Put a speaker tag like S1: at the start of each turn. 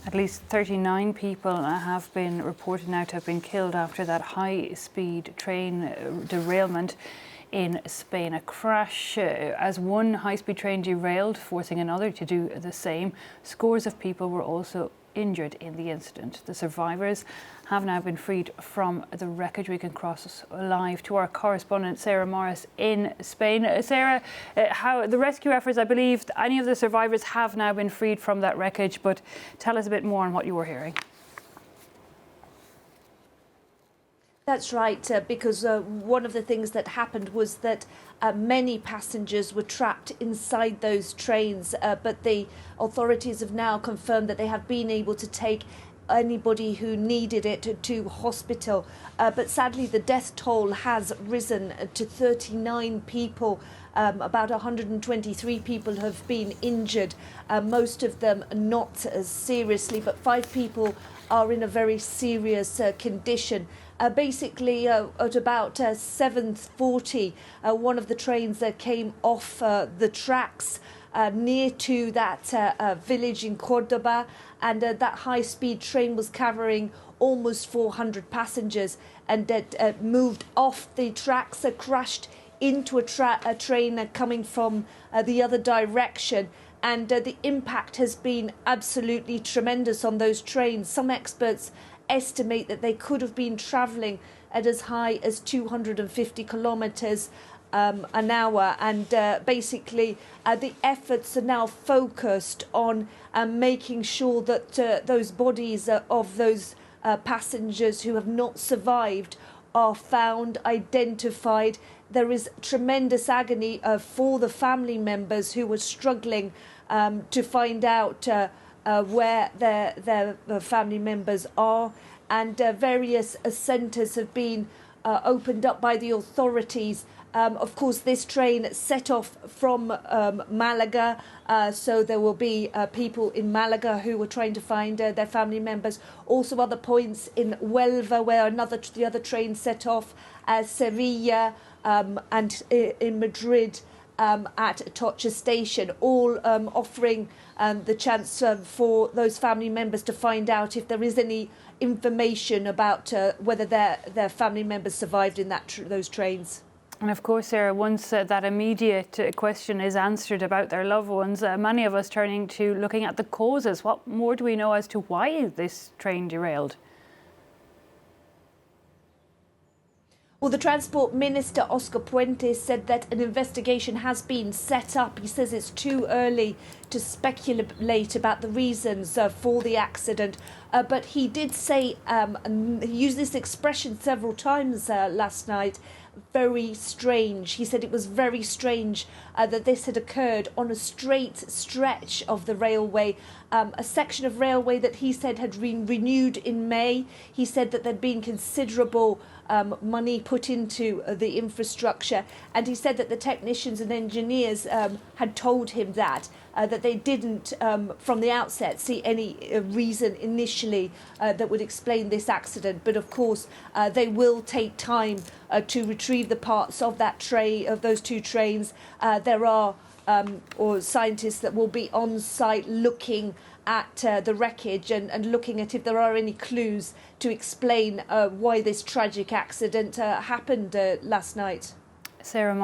S1: At least 39 people have been reported now to have been killed after that high-speed train derailment in Spain. A crash as one high-speed train derailed, forcing another to do the same. Scores of people were also injured in the incident. The survivors have now been freed from the wreckage. We can cross live to our correspondent Sarah Morris in Spain. Sarah, how the rescue efforts, I believe any of the survivors have now been freed from that wreckage, but tell us a bit more on what you were hearing.
S2: That's right, because one of the things that happened was that many passengers were trapped inside those trains, but the authorities have now confirmed that they have been able to take anybody who needed it to hospital. But sadly, the death toll has risen to 39 people. About 123 people have been injured, most of them not as seriously, but 5 people are in a very serious condition. Basically, at about 7:40, one of the trains came off the tracks near to that village in Cordoba, and that high-speed train was carrying almost 400 passengers, and moved off the tracks, crashed into a train coming from the other direction. And the impact has been absolutely tremendous on those trains. Some experts estimate that they could have been travelling at as high as 250 kilometres an hour. And basically, the efforts are now focused on making sure that those bodies of those passengers who have not survived are found, identified. There is tremendous agony for the family members who were struggling to find out where their family members are, and various centres have been opened up by the authorities. Of course, this train set off from Malaga, so there will be people in Malaga who were trying to find their family members. Also other points in Huelva where the other train set off, Sevilla, and in Madrid at Atocha station, all offering the chance for those family members to find out if there is any information about whether their family members survived in those trains.
S1: And of course, Sarah, once that immediate question is answered about their loved ones, many of us turning to looking at the causes. What more do we know as to why this train derailed?
S2: Well, the Transport Minister, Oscar Puente, said that an investigation has been set up. He says it's too early to speculate about the reasons for the accident. But he did say, and he used this expression several times last night, very strange. He said it was very strange that this had occurred on a straight stretch of the railway, a section of railway that he said had been renewed in May. He said that there'd been considerable money put into the infrastructure, and he said that the technicians and engineers had told him that they didn't from the outset see any reason initially that would explain this accident. But of course they will take time to retrieve the parts of those two trains. There are scientists that will be on site looking at the wreckage and looking at if there are any clues to explain why this tragic accident happened last night.
S1: Sarah Morris.